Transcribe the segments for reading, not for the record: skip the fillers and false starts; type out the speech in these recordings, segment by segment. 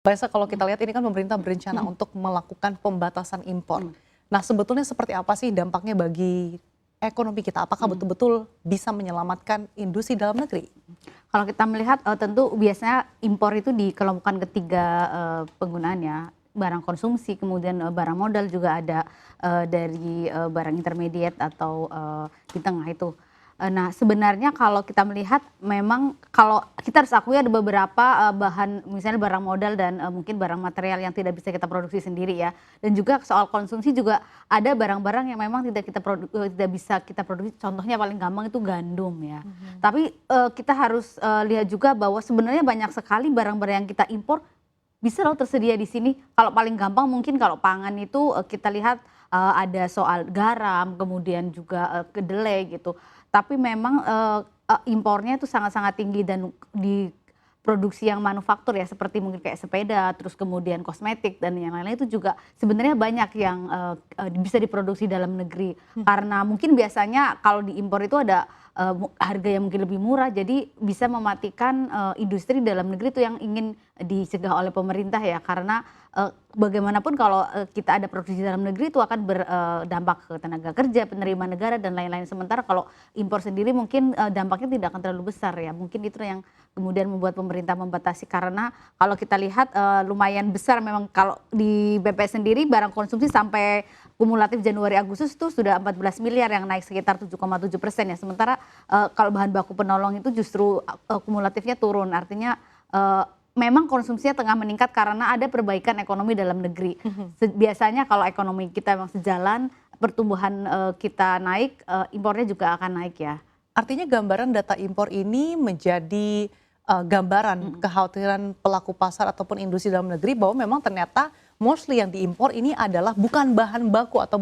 Mbak Esa, kalau kita lihat ini kan pemerintah berencana untuk melakukan pembatasan impor. Nah, sebetulnya seperti apa sih dampaknya bagi ekonomi kita? Apakah betul-betul bisa menyelamatkan industri dalam negeri? Kalau kita melihat tentu biasanya impor itu dikelompokkan ketiga penggunaannya, barang konsumsi, kemudian barang modal, juga ada dari barang intermediate atau di tengah itu. Nah, sebenarnya kalau kita melihat memang kalau kita harus akui ada beberapa bahan, misalnya barang modal dan mungkin barang material yang tidak bisa kita produksi sendiri ya. Dan juga soal konsumsi juga ada barang-barang yang memang tidak bisa kita produksi. Contohnya paling gampang itu gandum ya. Tapi kita harus lihat juga bahwa sebenarnya banyak sekali barang-barang yang kita impor bisa loh tersedia di sini. Kalau paling gampang mungkin kalau pangan itu kita lihat ada soal garam, kemudian juga kedelai gitu. Tapi memang impornya itu sangat-sangat tinggi dan di produksi yang manufaktur ya, seperti mungkin kayak sepeda, terus kemudian kosmetik dan yang lain-lain itu juga sebenarnya banyak yang bisa diproduksi dalam negeri. Karena mungkin biasanya kalau diimpor itu ada harga yang mungkin lebih murah, jadi bisa mematikan industri dalam negeri itu yang ingin dicegah oleh pemerintah ya. Karena bagaimanapun kalau kita ada produksi dalam negeri itu akan berdampak ke tenaga kerja, penerimaan negara dan lain-lain. Sementara kalau impor sendiri mungkin dampaknya tidak akan terlalu besar ya. Mungkin itu yang kemudian membuat pemerintah membatasi, karena kalau kita lihat lumayan besar memang kalau di BPS sendiri barang konsumsi sampai kumulatif Januari Agustus itu sudah 14 miliar yang naik sekitar 7,7% ya. Sementara kalau bahan baku penolong itu justru kumulatifnya turun. Artinya memang konsumsinya tengah meningkat karena ada perbaikan ekonomi dalam negeri. Biasanya kalau ekonomi kita memang sejalan, pertumbuhan kita naik, impornya juga akan naik ya. Artinya gambaran data impor ini menjadi gambaran kekhawatiran pelaku pasar ataupun industri dalam negeri bahwa memang ternyata mostly yang diimpor ini adalah bukan bahan baku atau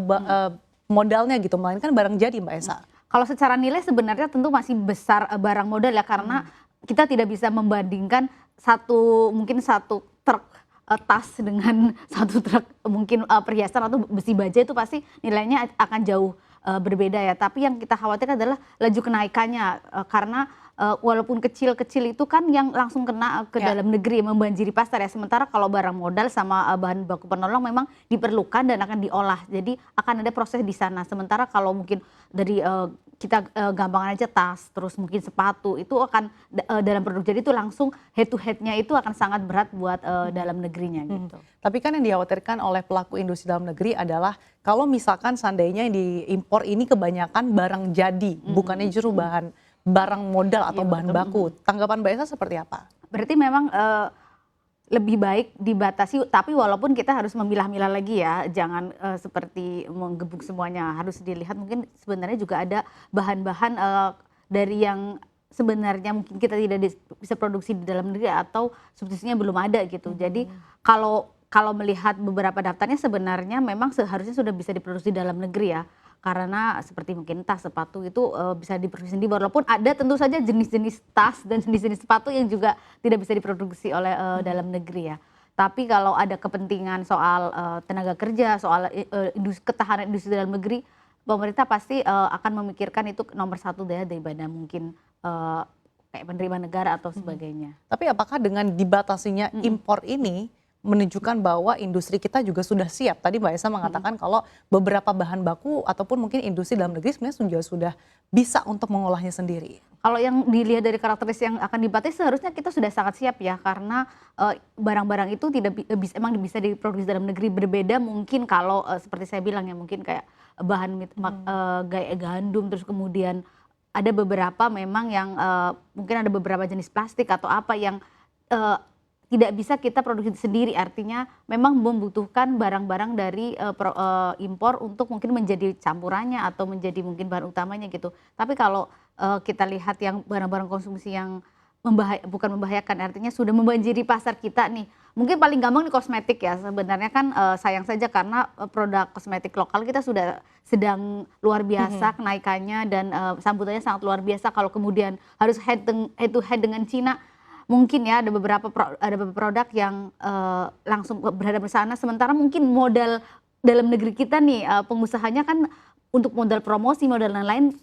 modalnya gitu, melainkan barang jadi, Mbak Esa. Kalau secara nilai sebenarnya tentu masih besar barang modal ya, karena kita tidak bisa membandingkan mungkin satu truk tas dengan satu truk mungkin perhiasan atau besi baja, itu pasti nilainya akan jauh berbeda ya. Tapi yang kita khawatirkan adalah laju kenaikannya, karena walaupun kecil-kecil itu kan yang langsung kena ke dalam negeri, membanjiri pasar ya. Sementara kalau barang modal sama bahan baku penolong memang diperlukan dan akan diolah, jadi akan ada proses di sana. Sementara kalau mungkin dari kita gampangan aja tas, terus mungkin sepatu, itu akan dalam produk jadi itu langsung head to headnya itu akan sangat berat buat dalam negerinya gitu. Tapi kan yang dikhawatirkan oleh pelaku industri dalam negeri adalah kalau misalkan seandainya yang diimpor ini kebanyakan barang jadi, bukannya justru barang modal atau bahan baku. Tanggapan Mbak Esa seperti apa? Berarti memang lebih baik dibatasi, tapi walaupun kita harus memilah-milah lagi ya, jangan seperti menggebuk semuanya, harus dilihat mungkin sebenarnya juga ada bahan-bahan dari yang sebenarnya mungkin kita tidak bisa produksi di dalam negeri atau substitusinya belum ada gitu. Jadi kalau melihat beberapa daftarnya sebenarnya memang seharusnya sudah bisa diproduksi di dalam negeri ya. Karena seperti mungkin tas, sepatu itu bisa diproduksi sendiri, walaupun ada tentu saja jenis-jenis tas dan jenis-jenis sepatu yang juga tidak bisa diproduksi oleh dalam negeri ya. Tapi kalau ada kepentingan soal tenaga kerja, soal ketahanan industri dalam negeri, pemerintah pasti akan memikirkan itu nomor satu daripada mungkin kayak penerimaan negara atau sebagainya. Tapi apakah dengan dibatasinya impor ini menunjukkan bahwa industri kita juga sudah siap? Tadi Mbak Esa mengatakan kalau beberapa bahan baku ataupun mungkin industri dalam negeri sebenarnya sudah bisa untuk mengolahnya sendiri. Kalau yang dilihat dari karakteristik yang akan dibatasi, seharusnya kita sudah sangat siap ya, karena barang-barang itu emang bisa diproduksi dalam negeri. Berbeda mungkin kalau seperti saya bilang ya, mungkin kayak bahan gandum, terus kemudian ada beberapa memang yang mungkin ada beberapa jenis plastik atau apa yang tidak bisa kita produksi sendiri, artinya memang membutuhkan barang-barang dari impor untuk mungkin menjadi campurannya atau menjadi mungkin bahan utamanya gitu. Tapi kalau kita lihat yang barang-barang konsumsi yang bukan membahayakan, artinya sudah membanjiri pasar kita nih. Mungkin paling gampang di kosmetik ya, sebenarnya kan sayang saja karena produk kosmetik lokal kita sudah sedang luar biasa kenaikannya dan sambutannya sangat luar biasa. Kalau kemudian harus head to head dengan Cina, mungkin ya ada beberapa produk yang langsung berhadapan di sana, sementara mungkin modal dalam negeri kita nih, pengusahanya kan untuk modal promosi, modal lain-lain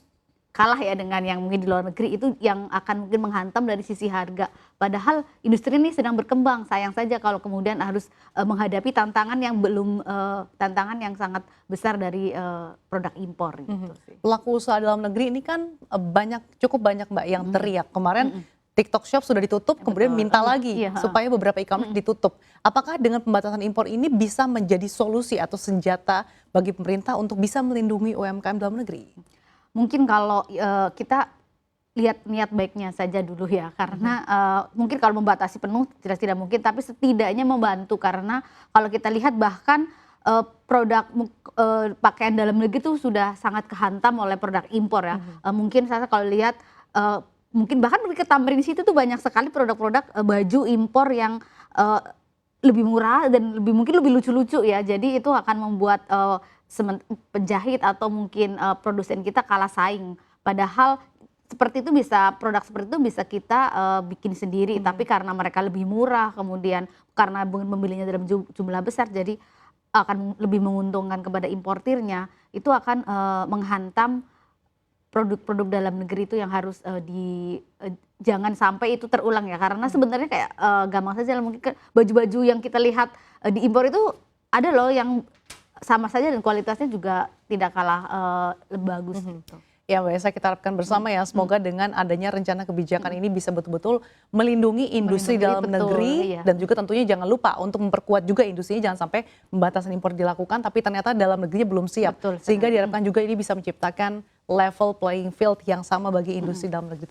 kalah ya dengan yang mungkin di luar negeri, itu yang akan mungkin menghantam dari sisi harga. Padahal industri ini sedang berkembang, sayang saja kalau kemudian harus menghadapi tantangan yang belum tantangan yang sangat besar dari produk impor gitu sih. Pelaku usaha dalam negeri ini kan cukup banyak Mbak yang teriak. Kemarin TikTok Shop sudah ditutup, kemudian minta lagi supaya beberapa e-commerce ditutup. Apakah dengan pembatasan impor ini bisa menjadi solusi atau senjata bagi pemerintah untuk bisa melindungi UMKM dalam negeri? Mungkin kalau kita lihat niat baiknya saja dulu ya, karena mungkin kalau membatasi penuh tidak mungkin, tapi setidaknya membantu, karena kalau kita lihat bahkan produk pakaian dalam negeri itu sudah sangat kehantam oleh produk impor ya. Mungkin saya kalau lihat mungkin bahkan ke Tamrin situ tuh banyak sekali produk-produk baju impor yang lebih murah dan mungkin lebih lucu-lucu ya. Jadi itu akan membuat penjahit atau mungkin produsen kita kalah saing. Padahal produk seperti itu bisa kita bikin sendiri, tapi karena mereka lebih murah, kemudian karena membelinya dalam jumlah besar, jadi akan lebih menguntungkan kepada importirnya. Itu akan menghantam produk-produk dalam negeri itu yang harus jangan sampai itu terulang ya, karena sebenarnya kayak gampang saja mungkin baju-baju yang kita lihat diimpor itu ada loh yang sama saja dan kualitasnya juga tidak kalah bagus gitu. Ya Mbak Esa, kita harapkan bersama ya, semoga dengan adanya rencana kebijakan ini bisa betul-betul melindungi industri dalam negeri, dan juga tentunya jangan lupa untuk memperkuat juga industrinya, jangan sampai pembatasan impor dilakukan tapi ternyata dalam negerinya belum siap. Sehingga diharapkan juga ini bisa menciptakan level playing field yang sama bagi industri dalam negeri.